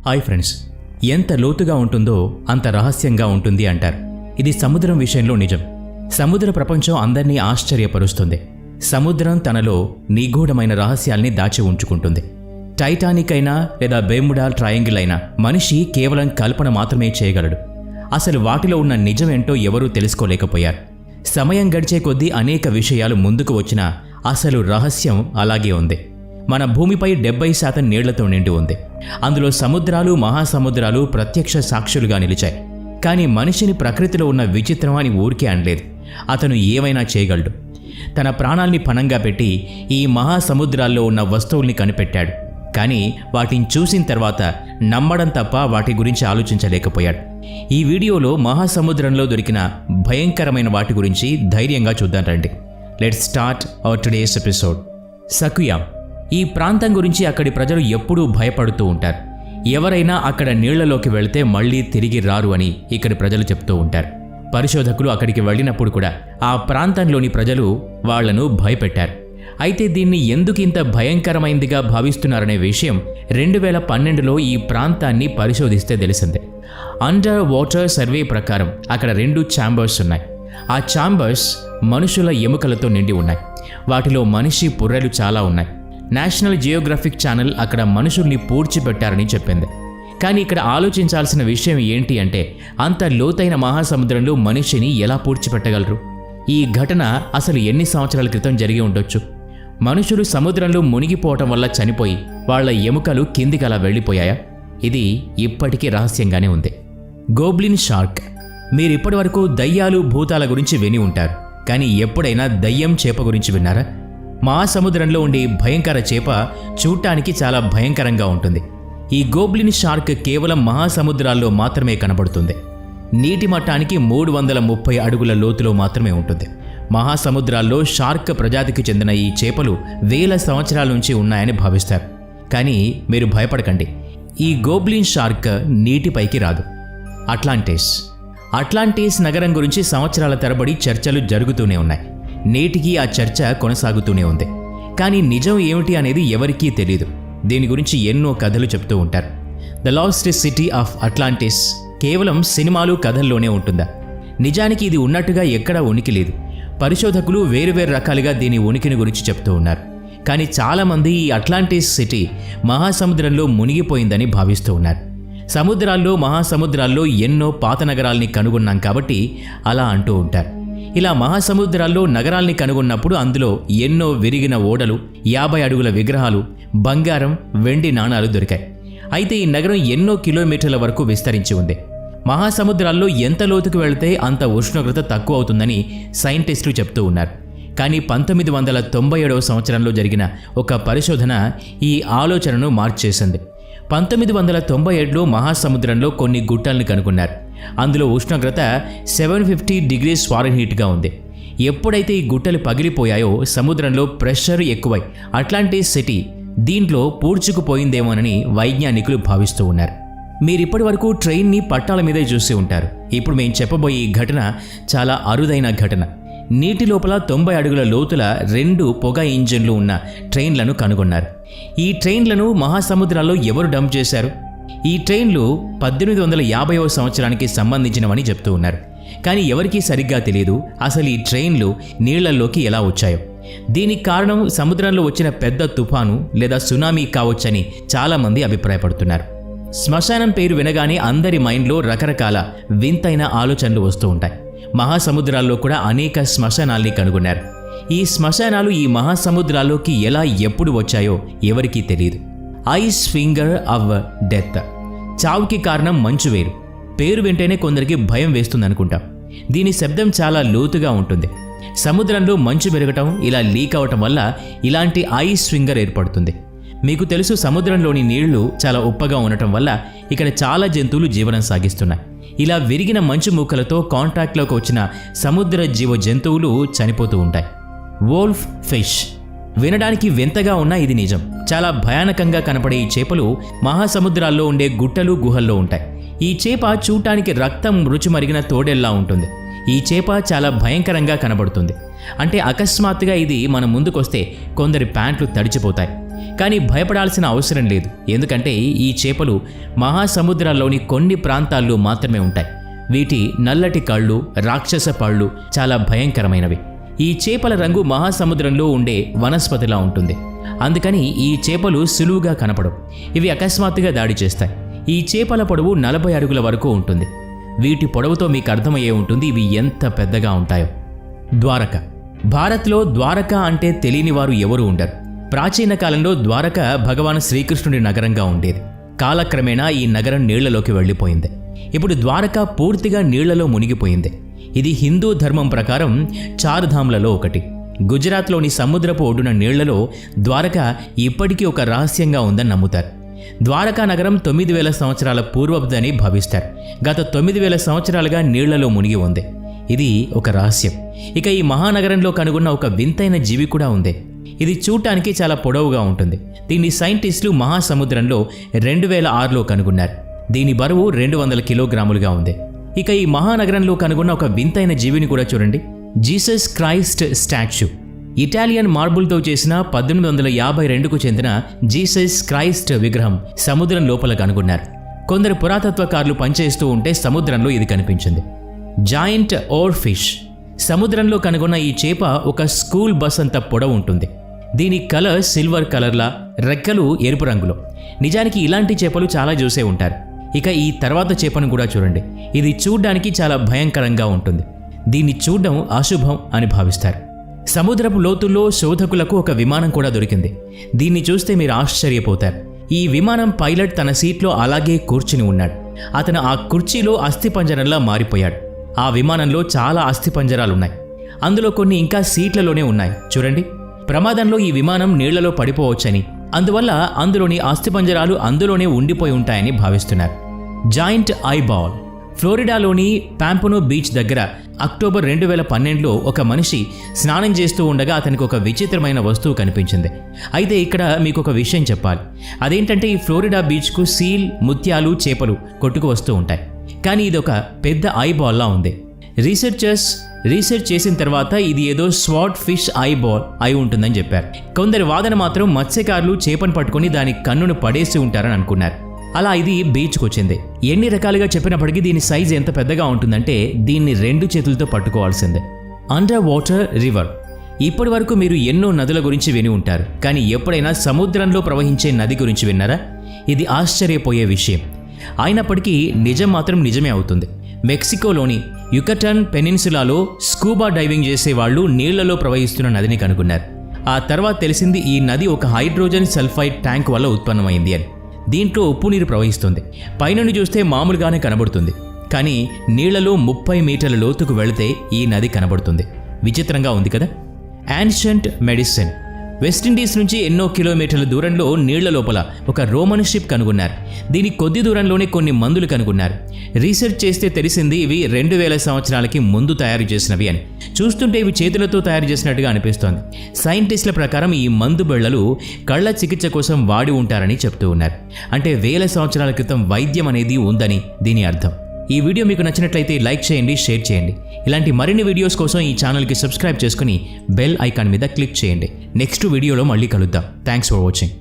Hi friends, ఎంత లోతుగా ఉంటుందో అంత రహస్యంగా ఉంటుంది అంటారు. ఇది సముద్రం విషయంలో నిజం. సముద్ర ప్రపంచం అందరినీ ఆశ్చర్యపరుస్తుంది. సముద్రం తనలో నిగూఢమైన రహస్యాల్ని దాచి ఉంచుకుంటుంది. టైటానిక్ అయినా లేదా బెర్ముడా ట్రయాంగిల్ అయినా మనిషి కేవలం కల్పన మాత్రమే చేయగలడు. అసలు వాటిలో ఉన్న నిజమేంటో ఎవరూ తెలుసుకోలేకపోయారు. సమయం గడిచే కొద్దీ అనేక విషయాలు ముందుకు వచ్చినా అసలు రహస్యం అలాగే ఉంది. మన భూమిపై 70% నీళ్లతో నిండి ఉంది. అందులో సముద్రాలు, మహాసముద్రాలు ప్రత్యక్ష సాక్షులుగా నిలిచాయి. కానీ మనిషిని ప్రకృతిలో ఉన్న విచిత్రం అని ఊరికే అనలేదు. అతను ఏమైనా చేయగలడు. తన ప్రాణాల్ని పణంగా పెట్టి ఈ మహాసముద్రాల్లో ఉన్న వస్తువుల్ని కనిపెట్టాడు. కానీ వాటిని చూసిన తర్వాత నమ్మడం తప్ప వాటి గురించి ఆలోచించలేకపోయాడు. ఈ వీడియోలో మహాసముద్రంలో దొరికిన భయంకరమైన వాటి గురించి ధైర్యంగా చూద్దాం రండి. Let's start our today's episode. సకుయామ్. ఈ ప్రాంతం గురించి అక్కడి ప్రజలు ఎప్పుడూ భయపడుతూ ఉంటారు. ఎవరైనా అక్కడ నీళ్లలోకి వెళితే మళ్లీ తిరిగి రారు అని ఇక్కడి ప్రజలు చెప్తూ ఉంటారు. పరిశోధకులు అక్కడికి వెళ్ళినప్పుడు కూడా ఆ ప్రాంతంలోని ప్రజలు వాళ్లను భయపెట్టారు. అయితే దీన్ని ఎందుకింత భయంకరమైందిగా భావిస్తున్నారనే విషయం 2012లో ఈ ప్రాంతాన్ని పరిశోధిస్తే తెలిసిందే. అండర్ వాటర్ సర్వే ప్రకారం అక్కడ 2 ఛాంబర్స్ ఉన్నాయి. ఆ ఛాంబర్స్ మనుషుల ఎముకలతో నిండి ఉన్నాయి. వాటిలో మనిషి పుర్రెలు చాలా ఉన్నాయి. నేషనల్ జియోగ్రఫిక్ ఛానల్ అక్కడ మనుషుల్ని పూడ్చిపెట్టారని చెప్పింది. కానీ ఇక్కడ ఆలోచించాల్సిన విషయం ఏంటి అంటే, అంత లోతైన మహాసముద్రంలో మనిషిని ఎలా పూడ్చిపెట్టగలరు? ఈ ఘటన అసలు ఎన్ని సంవత్సరాల క్రితం జరిగి ఉండొచ్చు? మనుషులు సముద్రంలో మునిగిపోవటం వల్ల చనిపోయి వాళ్ల ఎముకలు కిందికి అలా వెళ్ళిపోయాయా? ఇది ఇప్పటికీ రహస్యంగానే ఉంది. Goblin shark. మీరిప్పటి వరకు దయ్యాలు, భూతాల గురించి విని ఉంటారు. కానీ ఎప్పుడైనా దయ్యం చేప గురించి విన్నారా? మహాసముద్రంలో ఉండే భయంకర చేప చూడటానికి చాలా భయంకరంగా ఉంటుంది. ఈ గోబ్లిన్ షార్క్ కేవలం మహాసముద్రాల్లో మాత్రమే కనబడుతుంది. నీటి మట్టానికి 330 అడుగుల లోతులో మాత్రమే ఉంటుంది. మహాసముద్రాల్లో షార్క్ ప్రజాతికి చెందిన ఈ చేపలు వేల సంవత్సరాల నుంచి ఉన్నాయని భావిస్తారు. కానీ మీరు భయపడకండి, ఈ గోబ్లిన్ షార్క్ నీటిపైకి రాదు. అట్లాంటిస్ నగరం గురించి సంవత్సరాల తరబడి చర్చలు జరుగుతూనే ఉన్నాయి. నేటికి ఆ చర్చ కొనసాగుతూనే ఉంది. కానీ నిజం ఏమిటి అనేది ఎవరికీ తెలీదు. దీని గురించి ఎన్నో కథలు చెప్తూ ఉంటారు. The last city of Atlantis కేవలం సినిమాలు, కథల్లోనే ఉంటుందా? నిజానికి ఇది ఉన్నట్టుగా ఎక్కడా ఉనికి లేదు. పరిశోధకులు వేరువేరు రకాలుగా దీని ఉనికిని గురించి చెప్తూ ఉన్నారు. కానీ చాలామంది ఈ అట్లాంటిస్ సిటీ మహాసముద్రంలో మునిగిపోయిందని భావిస్తూ ఉన్నారు. సముద్రాల్లో, మహాసముద్రాల్లో ఎన్నో పాత నగరాల్ని కనుగొన్నాం కాబట్టి అలా అంటూ ఉంటారు. ఇలా మహాసముద్రాల్లో నగరాల్ని కనుగొన్నప్పుడు అందులో ఎన్నో విరిగిన ఓడలు, 50 అడుగుల విగ్రహాలు, బంగారం, వెండి నాణాలు దొరికాయి. అయితే ఈ నగరం ఎన్నో కిలోమీటర్ల వరకు విస్తరించి ఉంది. మహాసముద్రాల్లో ఎంత లోతుకు వెళితే అంత ఉష్ణోగ్రత తక్కువ అవుతుందని సైంటిస్టులు చెప్తూ ఉన్నారు. కానీ 1997వ సంవత్సరంలో జరిగిన ఒక పరిశోధన ఈ ఆలోచనను మార్చేసింది. 1997లో మహాసముద్రంలో కొన్ని గుట్టల్ని కనుగొన్నారు. అందులో ఉష్ణోగ్రత 750 డిగ్రీస్ ఫారెన్హీట్గా ఉంది. ఎప్పుడైతే ఈ గుట్టలు పగిలిపోయాయో సముద్రంలో ప్రెషర్ ఎక్కువై అట్లాంటిస్ సిటీ దీంట్లో పూడ్చుకుపోయిందేమోనని వైజ్ఞానికులు భావిస్తూ ఉన్నారు. మీరిప్పటి వరకు ట్రైన్ని పట్టాల మీదే చూసి ఉంటారు. ఇప్పుడు మేము చెప్పబోయే ఈ ఘటన చాలా అరుదైన ఘటన. నీటి లోపల 90 అడుగుల లోతుల 2 పొగ ఇంజిన్లు ఉన్న ట్రైన్లను కనుగొన్నారు. ఈ ట్రైన్లను మహాసముద్రాల్లో ఎవరు డంప్ చేశారు? ఈ ట్రైన్లు 1850వ సంవత్సరానికి సంబంధించినవని చెప్తూ ఉన్నారు. కానీ ఎవరికీ సరిగ్గా తెలియదు అసలు ఈ ట్రైన్లు నీళ్లలోకి ఎలా వచ్చాయో. దీనికి కారణం సముద్రంలో వచ్చిన పెద్ద తుఫాను లేదా సునామీ కావచ్చని చాలామంది అభిప్రాయపడుతున్నారు. శ్మశానం పేరు వినగానే అందరి మైండ్లో రకరకాల వింతైన ఆలోచనలు వస్తూ ఉంటాయి. మహాసముద్రాల్లో కూడా అనేక శ్మశానాల్ని కనుగొన్నారు. ఈ శ్మశానాలు ఈ మహాసముద్రాల్లోకి ఎలా, ఎప్పుడు వచ్చాయో ఎవరికీ తెలియదు. Ice finger of death. చావుకి కారణం మంచు వేరు. పేరు వింటేనే కొందరికి భయం వేస్తుందనుకుంటాం. దీని శబ్దం చాలా లోతుగా ఉంటుంది. సముద్రంలో మంచు పెరగటం, ఇలా లీక్ అవటం వల్ల ఇలాంటి ఐస్ ఫింగర్ ఏర్పడుతుంది. మీకు తెలుసు, సముద్రంలోని నీళ్లు చాలా ఉప్పగా ఉండటం వల్ల ఇక్కడ చాలా జంతువులు జీవనం సాగిస్తున్నాయి. ఇలా విరిగిన మంచు మూకలతో కాంటాక్ట్లోకి వచ్చిన సముద్ర జీవ జంతువులు చనిపోతూ ఉంటాయి. Wolf fish. వినడానికి వింతగా ఉన్నా ఇది నిజం. చాలా భయానకంగా కనపడే ఈ చేపలు మహాసముద్రాల్లో ఉండే గుట్టలు, గుహల్లో ఉంటాయి. ఈ చేప చూడటానికి రక్తం రుచి మరిగిన తోడేల్లా ఉంటుంది. ఈ చేప చాలా భయంకరంగా కనబడుతుంది. అంటే అకస్మాత్తుగా ఇది మన ముందుకొస్తే కొందరి ప్యాంట్లు తడిచిపోతాయి. కానీ భయపడాల్సిన అవసరం లేదు, ఎందుకంటే ఈ చేపలు మహాసముద్రాల్లోని కొన్ని ప్రాంతాల్లో మాత్రమే ఉంటాయి. వీటి నల్లటి కళ్ళు, రాక్షస పళ్ళు చాలా భయంకరమైనవి. ఈ చేపల రంగు మహాసముద్రంలో ఉండే వనస్పతిలా ఉంటుంది. అందుకని ఈ చేపలు సులువుగా కనపడవు. ఇవి అకస్మాత్తుగా దాడి చేస్తాయి. ఈ చేపల పొడవు 40 అడుగుల వరకు ఉంటుంది. వీటి పొడవుతో మీకు అర్థమయ్యే ఉంటుంది ఇవి ఎంత పెద్దగా ఉంటాయో. ద్వారక. భారత్లో ద్వారక అంటే తెలియని వారు ఎవరూ ఉండరు. ప్రాచీన కాలంలో ద్వారక భగవాన్ శ్రీకృష్ణుడి నగరంగా ఉండేది. కాలక్రమేణా ఈ నగరం నీళ్లలోకి వెళ్ళిపోయింది. ఇప్పుడు ద్వారక పూర్తిగా నీళ్లలో మునిగిపోయింది. ఇది హిందూ ధర్మం ప్రకారం చార్ధామ్లలో ఒకటి. గుజరాత్లోని సముద్రపు ఒడ్డున నీళ్లలో ద్వారక ఇప్పటికీ ఒక రహస్యంగా ఉందని నమ్ముతారు. ద్వారకా నగరం 9000 సంవత్సరాల పూర్వపుదని భావిస్తారు. గత 9000 సంవత్సరాలుగా నీళ్లలో మునిగి ఉంది. ఇది ఒక రహస్యం. ఇక ఈ మహానగరంలో కనుగొన్న ఒక వింతైన జీవి కూడా ఉంది. ఇది చూడటానికి చాలా పొడవుగా ఉంటుంది. దీన్ని సైంటిస్టులు మహాసముద్రంలో 2006లో కనుగొన్నారు. దీని బరువు 200 కిలోగ్రాములుగా ఉంది. ఇక ఈ మహానగరంలో కనుగొన్న ఒక వింతైన జీవిని కూడా చూడండి. Jesus Christ statue. ఇటాలియన్ మార్బుల్తో చేసిన 1852కు చెందిన జీసస్ క్రైస్ట్ విగ్రహం సముద్రం లోపల కనుగొన్నారు. కొందరు పురాతత్వకారులు పనిచేస్తూ ఉంటే సముద్రంలో ఇది కనిపించింది. Giant oarfish. సముద్రంలో కనుగొన్న ఈ చేప ఒక స్కూల్ బస్ అంత పొడవు ఉంటుంది. దీని కలర్ సిల్వర్ కలర్లా, రెక్కలు ఎరుపు రంగులో. నిజానికి ఇలాంటి చేపలు చాలా చూసే ఉంటారు. ఇక ఈ తర్వాత చేపను కూడా చూడండి. ఇది చూడ్డానికి చాలా భయంకరంగా ఉంటుంది. దీన్ని చూడడం అశుభం అని భావిస్తారు. సముద్రపు లోతుల్లో శోధకులకు ఒక విమానం కూడా దొరికింది. దీన్ని చూస్తే మీరు ఆశ్చర్యపోతారు. ఈ విమానం పైలట్ తన సీట్లో అలాగే కూర్చుని ఉన్నాడు. అతను ఆ కుర్చీలో అస్థిపంజరంలా మారిపోయాడు. ఆ విమానంలో చాలా అస్థిపంజరాలున్నాయి. అందులో కొన్ని ఇంకా సీట్లలోనే ఉన్నాయి. చూడండి, ప్రమాదంలో ఈ విమానం నీళ్లలో పడిపోవచ్చని, అందువల్ల అందులోని అస్థిపంజరాలు అందులోనే ఉండిపోయి ఉంటాయని భావిస్తున్నారు. Giant eyeball. ఫ్లోరిడాలోని పాంపనో బీచ్ దగ్గర అక్టోబర్ 2012లో ఒక మనిషి స్నానం చేస్తూ ఉండగా అతనికి ఒక విచిత్రమైన వస్తువు కనిపించింది. అయితే ఇక్కడ మీకు ఒక విషయం చెప్పాలి. అదేంటంటే ఈ ఫ్లోరిడా బీచ్కు సీల్, ముత్యాలు, చేపలు కొట్టుకు వస్తూ ఉంటాయి. కానీ ఇది ఒక పెద్ద ఐబాల్లా ఉంది. రీసెర్చ్ చేసిన తర్వాత ఇది ఏదో స్వాట్ ఫిష్ ఐబాల్ అయి ఉంటుందని చెప్పారు. కొందరి వాదన మాత్రం మత్స్యకారులు చేపను పట్టుకుని దాని కన్నును పడేసి ఉంటారని అనుకున్నారు. అలా ఇది బీచ్కి వచ్చింది. ఎన్ని రకాలుగా చెప్పినప్పటికీ దీని సైజు ఎంత పెద్దగా ఉంటుందంటే దీన్ని 2 చేతులతో పట్టుకోవాల్సిందే. Under water river. ఇప్పటి వరకు మీరు ఎన్నో నదుల గురించి విని ఉంటారు, కానీ ఎప్పుడైనా సముద్రంలో ప్రవహించే నది గురించి విన్నారా? ఇది ఆశ్చర్యపోయే విషయం. అయినప్పటికీ నిజం మాత్రం నిజమే అవుతుంది. మెక్సికోలోని యుకటన్ పెనిన్సులాలో స్కూబా డైవింగ్ చేసే వాళ్ళు నీళ్లలో ప్రవహిస్తున్న నదిని కనుగొన్నారు. ఆ తర్వాత తెలిసింది ఈ నది ఒక హైడ్రోజన్ సల్ఫైడ్ ట్యాంక్ వల్ల ఉత్పన్నమైంది అని. దీంట్లో ఉప్పు నీరు ప్రవహిస్తుంది. పైనుండి చూస్తే మామూలుగానే కనబడుతుంది, కానీ నీళ్లలో 30 మీటర్ల లోతుకు వెళితే ఈ నది కనబడుతుంది. విచిత్రంగా ఉంది కదా. Ancient medicine. వెస్టిండీస్ నుంచి ఎన్నో కిలోమీటర్ల దూరంలో నీళ్ల లోపల ఒక రోమన్ షిప్ కనుగొన్నారు. దీని కొద్ది దూరంలోనే కొన్ని మందులు కనుగొన్నారు. రీసెర్చ్ చేస్తే తెలిసింది ఇవి 2000 సంవత్సరాలకి ముందు తయారు చేసినవి అని. చూస్తుంటే ఇవి చేతులతో తయారు చేసినట్టుగా అనిపిస్తోంది. సైంటిస్టుల ప్రకారం ఈ మందు బెళ్లలు కళ్ల చికిత్స కోసం వాడి ఉంటారని చెప్తూ ఉన్నారు. అంటే 1000 సంవత్సరాల క్రితం వైద్యం అనేది ఉందని దీని అర్థం. ఈ వీడియో మీకు నచ్చినట్లయితే లైక్ చేయండి, షేర్ చేయండి. ఇలాంటి మరిన్ని వీడియోస్ కోసం ఈ ఛానల్కి సబ్స్క్రైబ్ చేసుకుని బెల్ ఐకాన్ మీద క్లిక్ చేయండి. నెక్స్ట్ వీడియోలో మళ్ళీ కలుద్దాం. Thanks for watching.